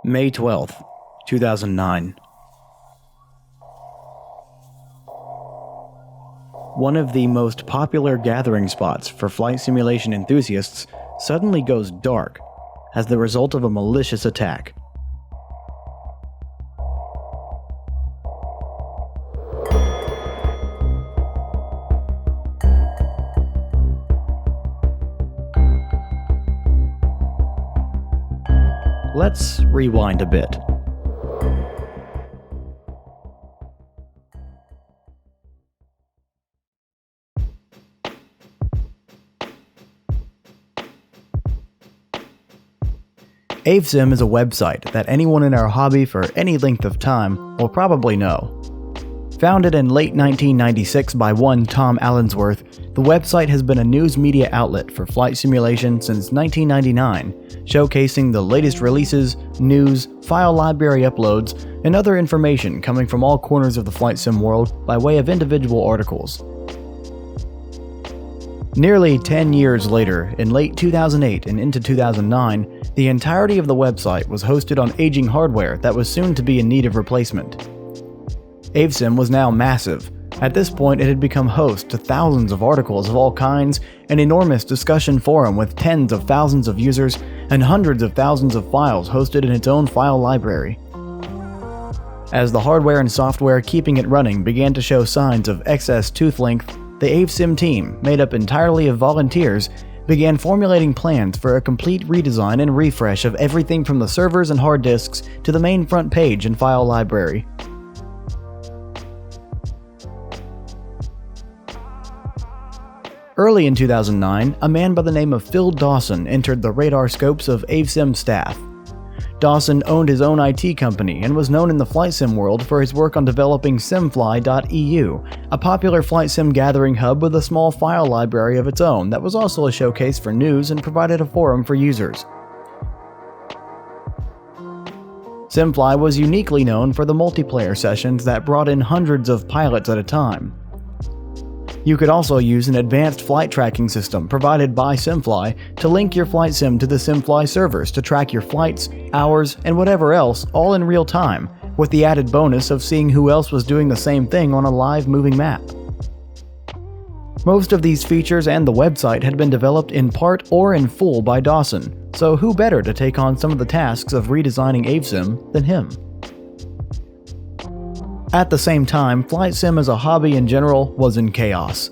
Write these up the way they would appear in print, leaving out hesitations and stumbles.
May 12th, 2009. One of the most popular gathering spots for flight simulation enthusiasts suddenly goes dark as the result of a malicious attack. Let's rewind a bit. AVSIM is a website that anyone in our hobby for any length of time will probably know. Founded in late 1996 by one Tom Allensworth, the website has been a news media outlet for flight simulation since 1999, showcasing the latest releases, news, file library uploads, and other information coming from all corners of the flight sim world by way of individual articles. Nearly 10 years later, in late 2008 and into 2009, the entirety of the website was hosted on aging hardware that was soon to be in need of replacement. AVSIM was now massive. At this point, it had become host to thousands of articles of all kinds, an enormous discussion forum with tens of thousands of users, and hundreds of thousands of files hosted in its own file library. As the hardware and software keeping it running began to show signs of excess tooth length, the AVSIM team, made up entirely of volunteers, began formulating plans for a complete redesign and refresh of everything from the servers and hard disks to the main front page and file library. Early in 2009, a man by the name of Phil Dawson entered the radar scopes of AVSIM staff. Dawson owned his own IT company and was known in the flight sim world for his work on developing simfly.eu, a popular flight sim gathering hub with a small file library of its own that was also a showcase for news and provided a forum for users. Simfly was uniquely known for the multiplayer sessions that brought in hundreds of pilots at a time. You could also use an advanced flight tracking system provided by Simfly to link your flight sim to the Simfly servers to track your flights, hours, and whatever else all in real time, with the added bonus of seeing who else was doing the same thing on a live moving map. Most of these features and the website had been developed in part or in full by Dawson, so who better to take on some of the tasks of redesigning AVSIM than him? At the same time, flight sim as a hobby in general was in chaos.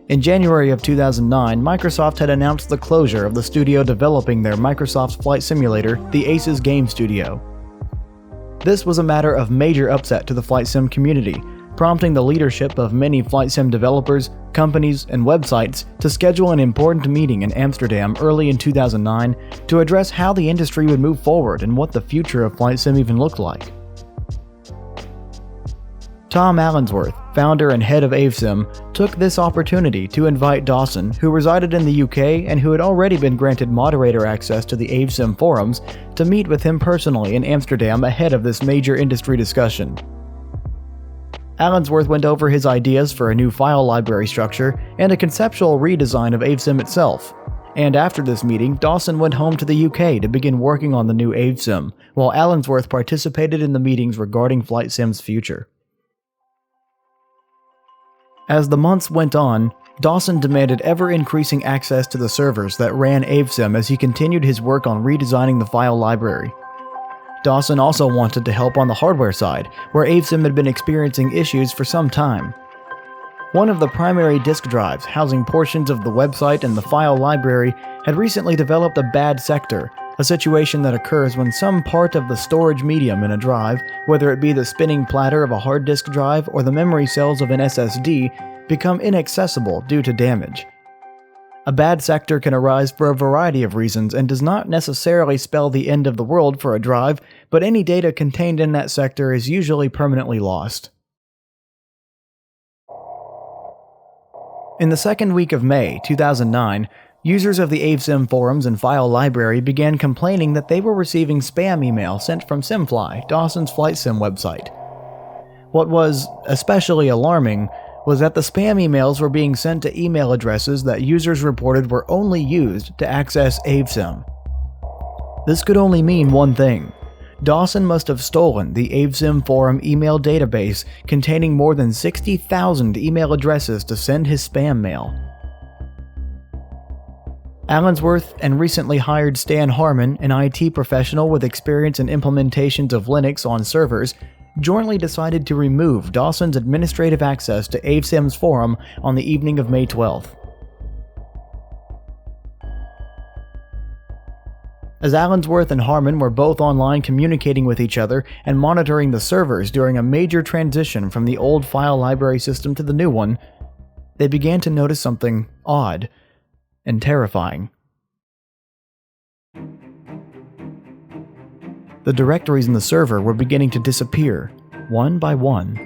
In January of 2009, Microsoft had announced the closure of the studio developing their Microsoft flight simulator, the Aces Game Studio. This was a matter of major upset to the flight sim community, prompting the leadership of many flight sim developers, companies, and websites to schedule an important meeting in Amsterdam early in 2009 to address how the industry would move forward and what the future of flight sim even looked like. Tom Allensworth, founder and head of AVSIM, took this opportunity to invite Dawson, who resided in the UK and who had already been granted moderator access to the AVSIM forums, to meet with him personally in Amsterdam ahead of this major industry discussion. Allensworth went over his ideas for a new file library structure and a conceptual redesign of AVSIM itself. And after this meeting, Dawson went home to the UK to begin working on the new AVSIM, while Allensworth participated in the meetings regarding flight sim's future. As the months went on, Dawson demanded ever-increasing access to the servers that ran AVSIM as he continued his work on redesigning the file library. Dawson also wanted to help on the hardware side, where AVSIM had been experiencing issues for some time. One of the primary disk drives housing portions of the website and the file library had recently developed a bad sector, a situation that occurs when some part of the storage medium in a drive, whether it be the spinning platter of a hard disk drive or the memory cells of an SSD, become inaccessible due to damage. A bad sector can arise for a variety of reasons and does not necessarily spell the end of the world for a drive, but any data contained in that sector is usually permanently lost. In the second week of May 2009, users of the AVSIM forums and file library began complaining that they were receiving spam email sent from Simfly, Dawson's flight sim website. What was especially alarming was that the spam emails were being sent to email addresses that users reported were only used to access AVSIM. This could only mean one thing. Dawson must have stolen the AVSIM forum email database containing more than 60,000 email addresses to send his spam mail. Allensworth and recently hired Stan Harmon, an IT professional with experience in implementations of Linux on servers, jointly decided to remove Dawson's administrative access to AVSIM's forum on the evening of May 12th. As Allensworth and Harmon were both online communicating with each other and monitoring the servers during a major transition from the old file library system to the new one, they began to notice something odd and terrifying. The directories in the server were beginning to disappear, one by one.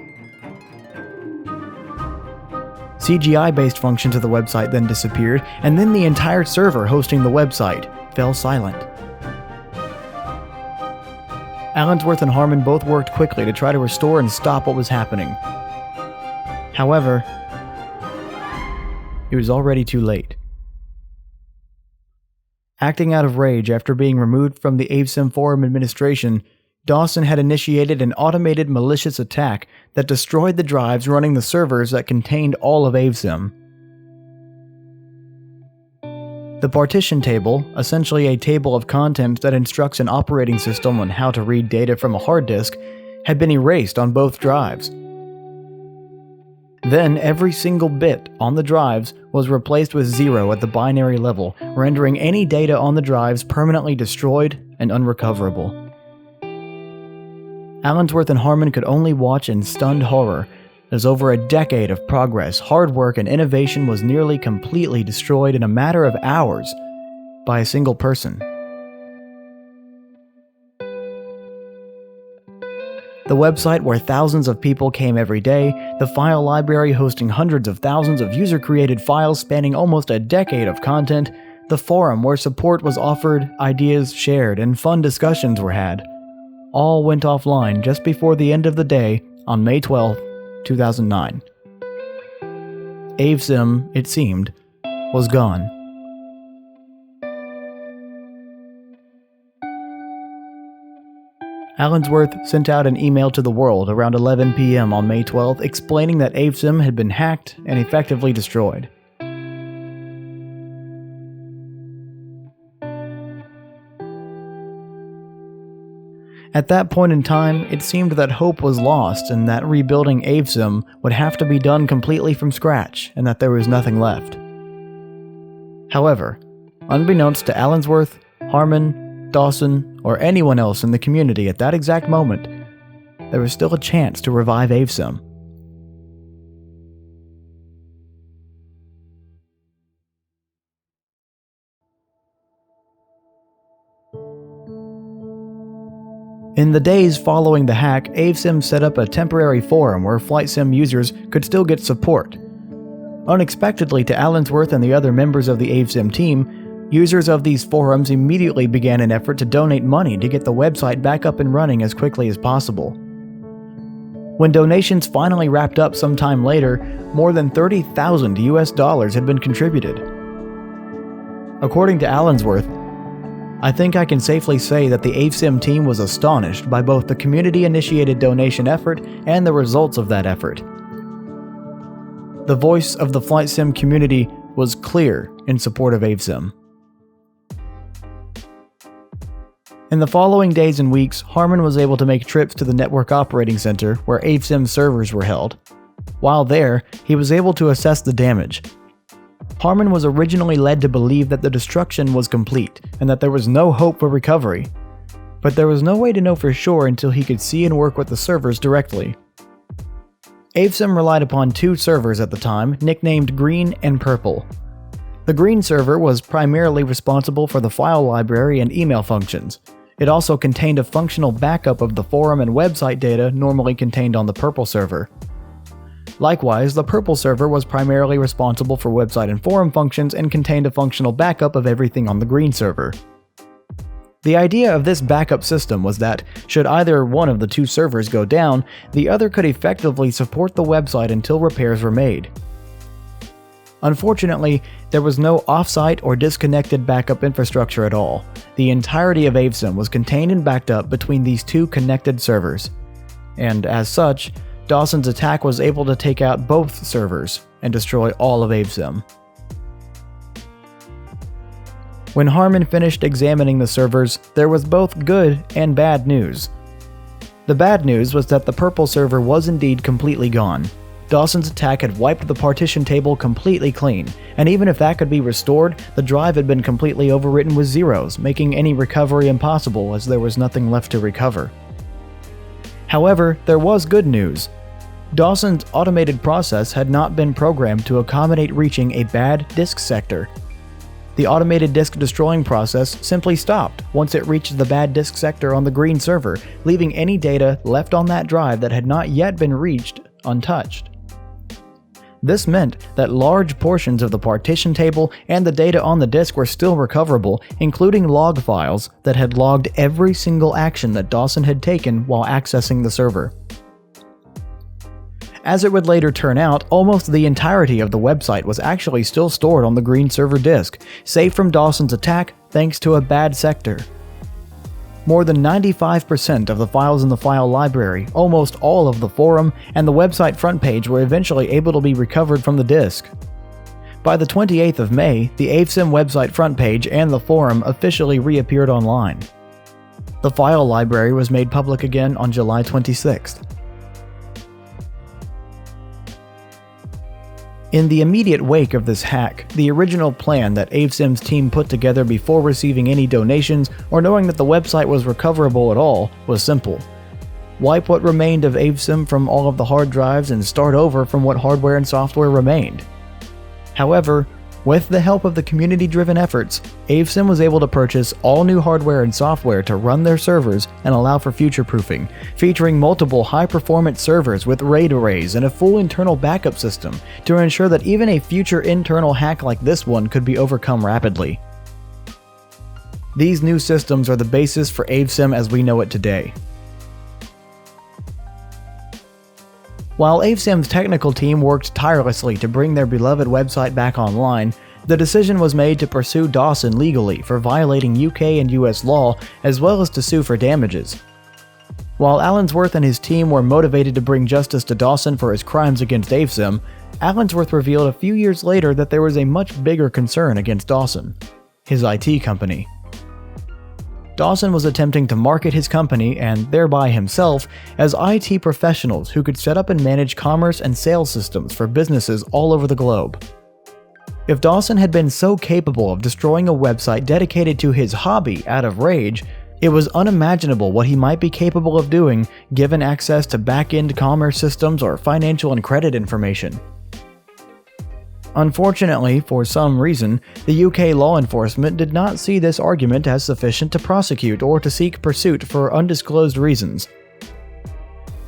CGI-based functions of the website then disappeared, and then the entire server hosting the website fell silent. Allensworth and Harmon both worked quickly to try to restore and stop what was happening. However, it was already too late. Acting out of rage after being removed from the AVSIM forum administration, Dawson had initiated an automated malicious attack that destroyed the drives running the servers that contained all of AVSIM. The partition table, essentially a table of contents that instructs an operating system on how to read data from a hard disk, had been erased on both drives. Then every single bit on the drives was replaced with 0 at the binary level, rendering any data on the drives permanently destroyed and unrecoverable. Allensworth and Harmon could only watch in stunned horror as over a decade of progress, hard work, and innovation was nearly completely destroyed in a matter of hours by a single person. The website where thousands of people came every day, the file library hosting hundreds of thousands of user-created files spanning almost a decade of content, the forum where support was offered, ideas shared, and fun discussions were had, all went offline just before the end of the day on May 12, 2009. AVSIM, it seemed, was gone. Allensworth sent out an email to the world around 11 p.m. on May 12th explaining that AVSIM had been hacked and effectively destroyed. At that point in time, it seemed that hope was lost and that rebuilding AVSIM would have to be done completely from scratch and that there was nothing left. However, unbeknownst to Allensworth, Harmon, Dawson, or anyone else in the community at that exact moment, there was still a chance to revive AVSIM. In the days following the hack, AVSIM set up a temporary forum where FlightSim users could still get support. Unexpectedly to Allensworth and the other members of the AVSIM team, users of these forums immediately began an effort to donate money to get the website back up and running as quickly as possible. When donations finally wrapped up sometime later, more than $30,000 had been contributed. According to Allensworth, I think I can safely say that the AVSIM team was astonished by both the community-initiated donation effort and the results of that effort. The voice of the FlightSim community was clear in support of AVSIM. In the following days and weeks, Harmon was able to make trips to the network operating center where AVSIM servers were held. While there, he was able to assess the damage. Harmon was originally led to believe that the destruction was complete and that there was no hope for recovery, but there was no way to know for sure until he could see and work with the servers directly. AVSIM relied upon two servers at the time, nicknamed Green and Purple. The Green server was primarily responsible for the file library and email functions. It also contained a functional backup of the forum and website data normally contained on the Purple server. Likewise, the Purple server was primarily responsible for website and forum functions and contained a functional backup of everything on the Green server. The idea of this backup system was that, should either one of the two servers go down, the other could effectively support the website until repairs were made. Unfortunately, there was no offsite or disconnected backup infrastructure at all. The entirety of AVSIM was contained and backed up between these two connected servers. And as such, Dawson's attack was able to take out both servers and destroy all of AVSIM. When Harmon finished examining the servers, there was both good and bad news. The bad news was that the purple server was indeed completely gone. Dawson's attack had wiped the partition table completely clean, and even if that could be restored, the drive had been completely overwritten with zeros, making any recovery impossible as there was nothing left to recover. However, there was good news. Dawson's automated process had not been programmed to accommodate reaching a bad disk sector. The automated disk destroying process simply stopped once it reached the bad disk sector on the green server, leaving any data left on that drive that had not yet been reached untouched. This meant that large portions of the partition table and the data on the disk were still recoverable, including log files that had logged every single action that Dawson had taken while accessing the server. As it would later turn out, almost the entirety of the website was actually still stored on the green server disk, safe from Dawson's attack thanks to a bad sector. More than 95% of the files in the file library, almost all of the forum, and the website front page were eventually able to be recovered from the disk. By the 28th of May, the AVSIM website front page and the forum officially reappeared online. The file library was made public again on July 26th. In the immediate wake of this hack, the original plan that AVSIM's team put together before receiving any donations or knowing that the website was recoverable at all was simple. Wipe what remained of AVSIM from all of the hard drives and start over from what hardware and software remained. However, with the help of the community-driven efforts, AVSIM was able to purchase all new hardware and software to run their servers and allow for future-proofing, featuring multiple high-performance servers with RAID arrays and a full internal backup system to ensure that even a future internal hack like this one could be overcome rapidly. These new systems are the basis for AVSIM as we know it today. While AVSIM's technical team worked tirelessly to bring their beloved website back online, the decision was made to pursue Dawson legally for violating UK and US law, as well as to sue for damages. While Allensworth and his team were motivated to bring justice to Dawson for his crimes against AVSIM, Allensworth revealed a few years later that there was a much bigger concern against Dawson: his IT company. Dawson was attempting to market his company, and thereby himself, as IT professionals who could set up and manage commerce and sales systems for businesses all over the globe. If Dawson had been so capable of destroying a website dedicated to his hobby out of rage, it was unimaginable what he might be capable of doing given access to back-end commerce systems or financial and credit information. Unfortunately, for some reason, the UK law enforcement did not see this argument as sufficient to prosecute or to seek pursuit for undisclosed reasons.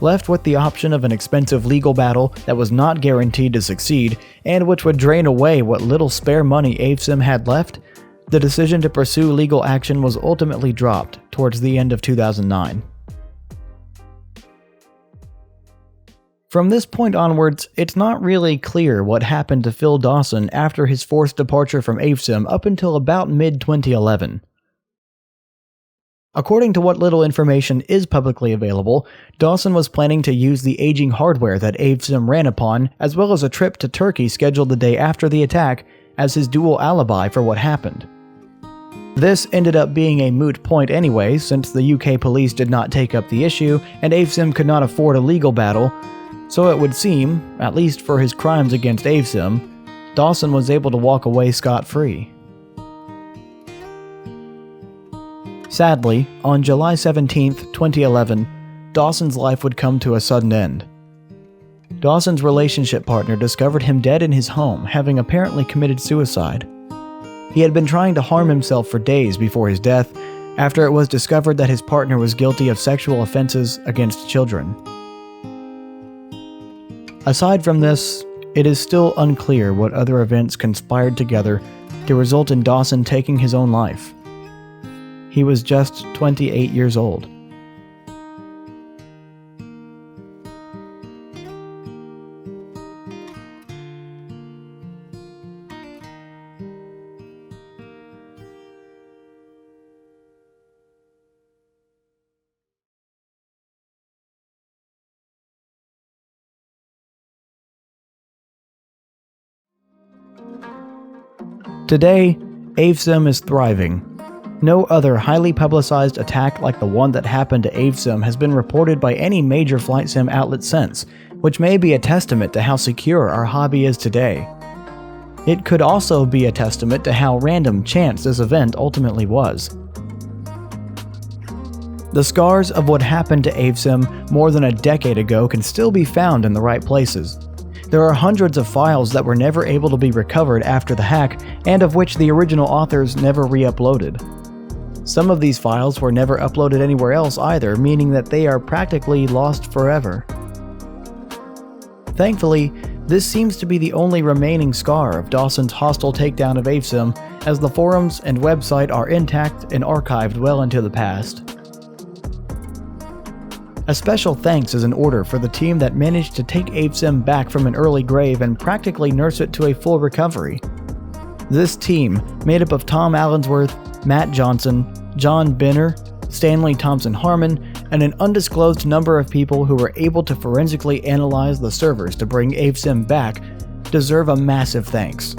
Left with the option of an expensive legal battle that was not guaranteed to succeed, and which would drain away what little spare money AVSIM had left, the decision to pursue legal action was ultimately dropped towards the end of 2009. From this point onwards, it's not really clear what happened to Phil Dawson after his forced departure from AVSIM up until about mid-2011. According to what little information is publicly available, Dawson was planning to use the aging hardware that AVSIM ran upon, as well as a trip to Turkey scheduled the day after the attack, as his dual alibi for what happened. This ended up being a moot point anyway, since the UK police did not take up the issue and AVSIM could not afford a legal battle. So it would seem, at least for his crimes against AVSIM, Dawson was able to walk away scot-free. Sadly, on July 17, 2011, Dawson's life would come to a sudden end. Dawson's relationship partner discovered him dead in his home, having apparently committed suicide. He had been trying to harm himself for days before his death, after it was discovered that his partner was guilty of sexual offenses against children. Aside from this, it is still unclear what other events conspired together to result in Dawson taking his own life. He was just 28 years old. Today, AVSIM is thriving. No other highly publicized attack like the one that happened to AVSIM has been reported by any major flight sim outlet since, which may be a testament to how secure our hobby is today. It could also be a testament to how random chance this event ultimately was. The scars of what happened to AVSIM more than a decade ago can still be found in the right places. There are hundreds of files that were never able to be recovered after the hack, and of which the original authors never re-uploaded. Some of these files were never uploaded anywhere else either, meaning that they are practically lost forever. Thankfully, this seems to be the only remaining scar of Dawson's hostile takedown of AVSIM, as the forums and website are intact and archived well into the past. A special thanks is in order for the team that managed to take AVSIM back from an early grave and practically nurse it to a full recovery. This team, made up of Tom Allensworth, Matt Johnson, John Benner, Stanley Thompson-Harmon, and an undisclosed number of people who were able to forensically analyze the servers to bring AVSIM back, deserve a massive thanks.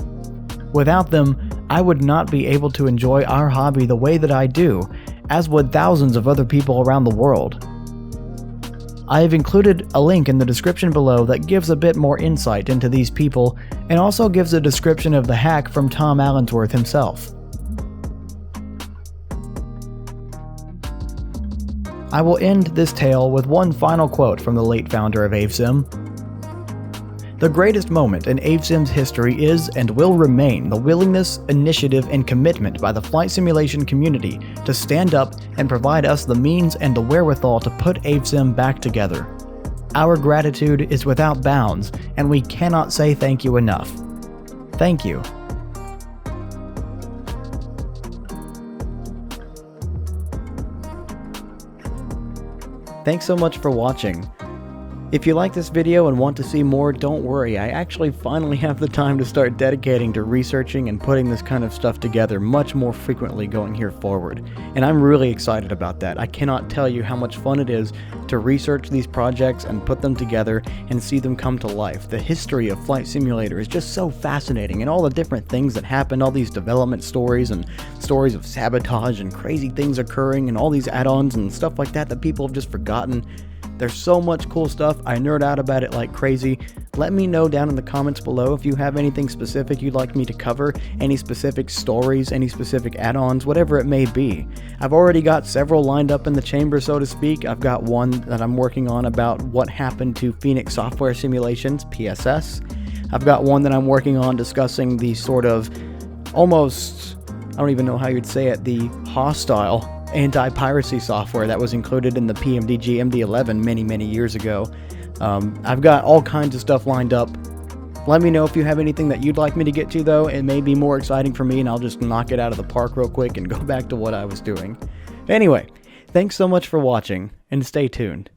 Without them, I would not be able to enjoy our hobby the way that I do, as would thousands of other people around the world. I have included a link in the description below that gives a bit more insight into these people and also gives a description of the hack from Tom Allensworth himself. I will end this tale with one final quote from the late founder of AVSIM. "The greatest moment in AVSIM's history is and will remain the willingness, initiative, and commitment by the flight simulation community to stand up and provide us the means and the wherewithal to put AVSIM back together. Our gratitude is without bounds, and we cannot say thank you enough. Thank you." Thanks so much for watching. If you like this video and want to see more, don't worry, I actually finally have the time to start dedicating to researching and putting this kind of stuff together much more frequently going here forward. And I'm really excited about that. I cannot tell you how much fun it is to research these projects and put them together and see them come to life. The history of Flight Simulator is just so fascinating, and all the different things that happen, all these development stories and stories of sabotage and crazy things occurring and all these add-ons and stuff like that that people have just forgotten. There's so much cool stuff. I nerd out about it like crazy. Let me know down in the comments below if you have anything specific you'd like me to cover, any specific stories, any specific add-ons, whatever it may be. I've already got several lined up in the chamber, so to speak. I've got one that I'm working on about what happened to Phoenix Software Simulations, PSS. I've got one that I'm working on discussing the sort of almost, I don't even know how you'd say it, the hostile anti-piracy software that was included in the PMDG MD11 many years ago. I've got all kinds of stuff lined up. Let me know if you have anything that you'd like me to get to, though. It may be more exciting for me, and I'll just knock it out of the park real quick and go back to what I was doing. Anyway, thanks so much for watching, and stay tuned.